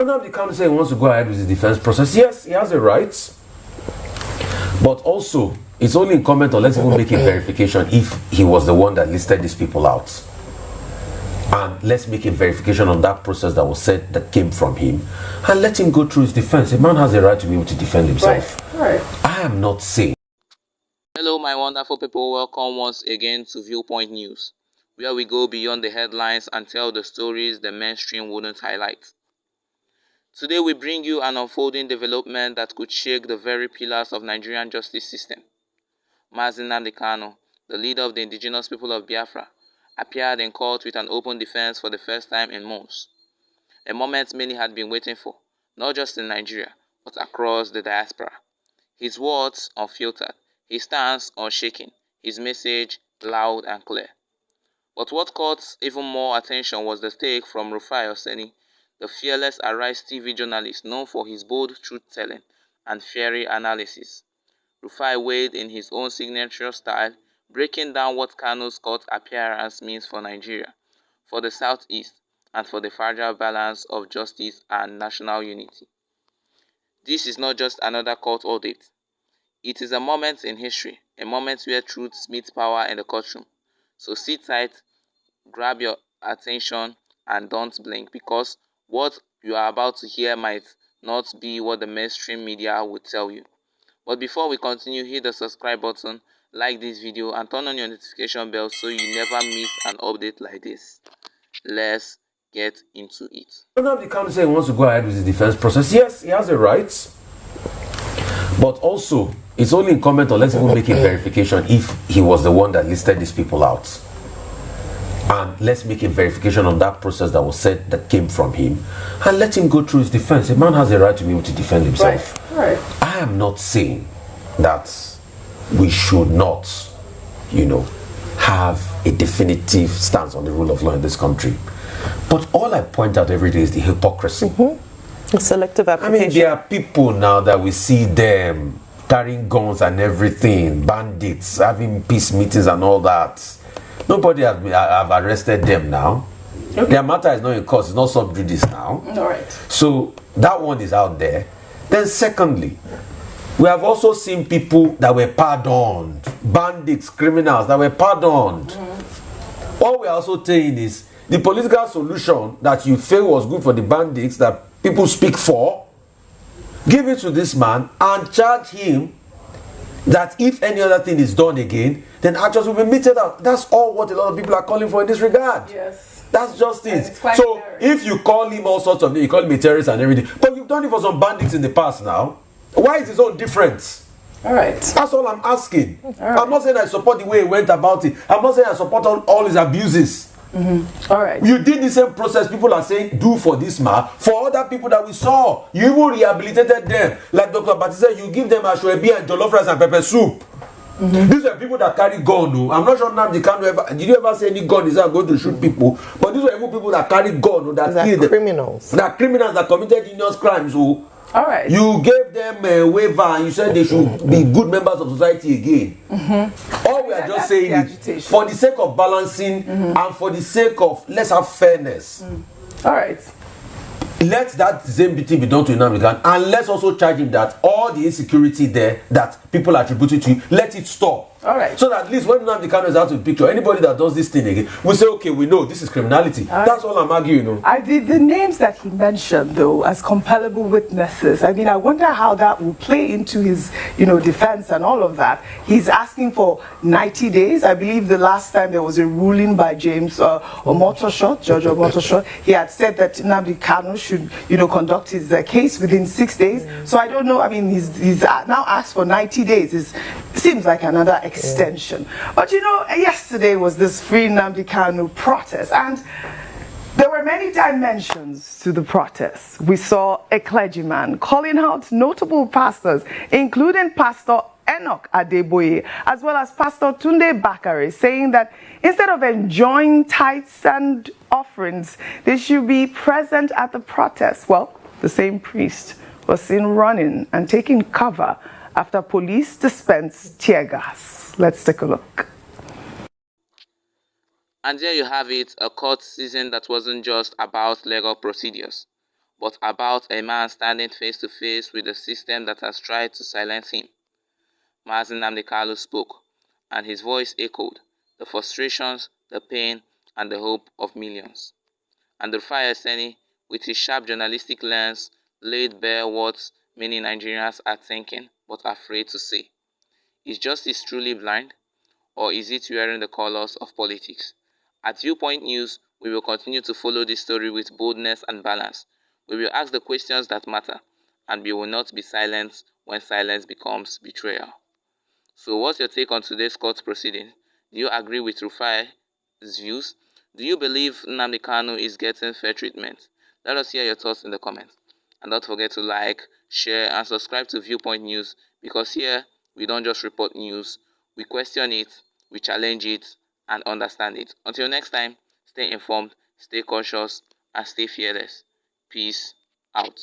The county say he wants to go ahead with his defense process. Yes, he has the rights. But also, it's only incumbent on let's even make a verification if he was the one that listed these people out. And let's make a verification on that process that was said that came from him. And let him go through his defense. A man has the right to be able to defend himself. Right. I am not saying. Hello, my wonderful people. Welcome once again to Viewpoint News, where we go beyond the headlines and tell the stories the mainstream wouldn't highlight. Today we bring you an unfolding development that could shake the very pillars of Nigerian justice system. Mazi Nnamdi Kanu, the leader of the indigenous people of Biafra, appeared in court with an open defense for the first time in months. A moment many had been waiting for, not just in Nigeria, but across the diaspora. His words unfiltered, his stance unshaken, his message loud and clear. But what caught even more attention was the take from Rufai Oseni, the fearless Arise TV journalist known for his bold truth-telling and fiery analysis. Rufai weighed in his own signature style, breaking down what Kanu's court appearance means for Nigeria, for the Southeast, and for the fragile balance of justice and national unity. This is not just another court audit. It is a moment in history, a moment where truth meets power in the courtroom. So sit tight, grab your attention, and don't blink, because what you are about to hear might not be what the mainstream media would tell you. But before we continue, hit the subscribe button, like this video, and turn on your notification bell so you never miss an update like this. Let's get into it. The county say he wants to go ahead with his defense process. Yes, he has the rights. But also, it's only incumbent on let's even make a verification if he was the one that listed these people out. And let's make a verification on that process that was said that came from him. And let him go through his defense. A man has the right to be able to defend himself. Right. I am not saying that we should not, have a definitive stance on the rule of law in this country. But all I point out every day is the hypocrisy. The selective application. I mean, there are people now that we see them carrying guns and everything, bandits, having peace meetings and all that. Nobody have arrested them now. Okay. Their matter is not in court, it's not sub judice now. All right. So that one is out there. Then secondly, we have also seen people that were pardoned, bandits, criminals that were pardoned. All we are also saying is the political solution that you feel was good for the bandits that people speak for, give it to this man and charge him that if any other thing is done again, then actions will be meted out. That's all what a lot of people are calling for in this regard. Yes. That's just it. So if you call him all sorts of things, you call him a terrorist and everything, but you've done it for some bandits in the past now, why is his own different? All right. That's all I'm asking. All right. I'm not saying I support the way he went about it. I'm not saying I support all his abuses. All right. You did the same process people are saying do for this man, for other people that we saw. You even rehabilitated them. Like Dr. Bati said, you give them ashwebi and jollof rice and pepper soup. These are people that carry gun. No? I'm not sure Nnamdi Kanu ever. Did you ever say any gun is not going to shoot people? But these are even people that carry gun. No, that kill criminals. That criminals that committed heinous crimes. Oh. All right. You gave them a waiver and you said they should be good members of society again. All we are just saying is for the sake of balancing and for the sake of let's have fairness. All right. Let that same thing be done to Nnamdi Kanu, and let's also charge him that all the insecurity there that people attributed to you, let it stop. All right. So that at least when Nnamdi Kanu is out of the picture, anybody that does this thing again, we say, okay, we know this is criminality. That's all I'm arguing. The names that he mentioned, though, as compellable witnesses, I mean, I wonder how that will play into his, defense and all of that. He's asking for 90 days. I believe the last time there was a ruling by James Judge Omotosho, he had said that Nnamdi Kanu should, conduct his case within 6 days. So I don't know. I mean, he's now asked for 90 days. It seems like another extension. But yesterday was this Free Nnamdi Kanu protest, and there were many dimensions to the protest. We saw a clergyman calling out notable pastors, including Pastor Enoch Adeboye, as well as Pastor Tunde Bakare, saying that instead of enjoying tithes and offerings, they should be present at the protest. Well, the same priest was seen running and taking cover after police dispensed tear gas. Let's take a look. And there you have it, a court season that wasn't just about legal procedures, but about a man standing face to face with a system that has tried to silence him. Mazi Nnamdi Kanu spoke, and his voice echoed the frustrations, the pain, and the hope of millions. And Rufai Seni, with his sharp journalistic lens, laid bare what many Nigerians are thinking but afraid to say. Is justice truly blind, or is it wearing the colors of politics? At Viewpoint News, we will continue to follow this story with boldness and balance. We will ask the questions that matter, and we will not be silent when silence becomes betrayal. So what's your take on today's court proceeding? Do you agree with Rufai's views? Do you believe Nnamdi Kanu is getting fair treatment? Let us hear your thoughts in the comments. And don't forget to like, share, and subscribe to Viewpoint News, because here we don't just report news, we question it, we challenge it, and understand it. Until next time, stay informed, stay cautious, and stay fearless. Peace out.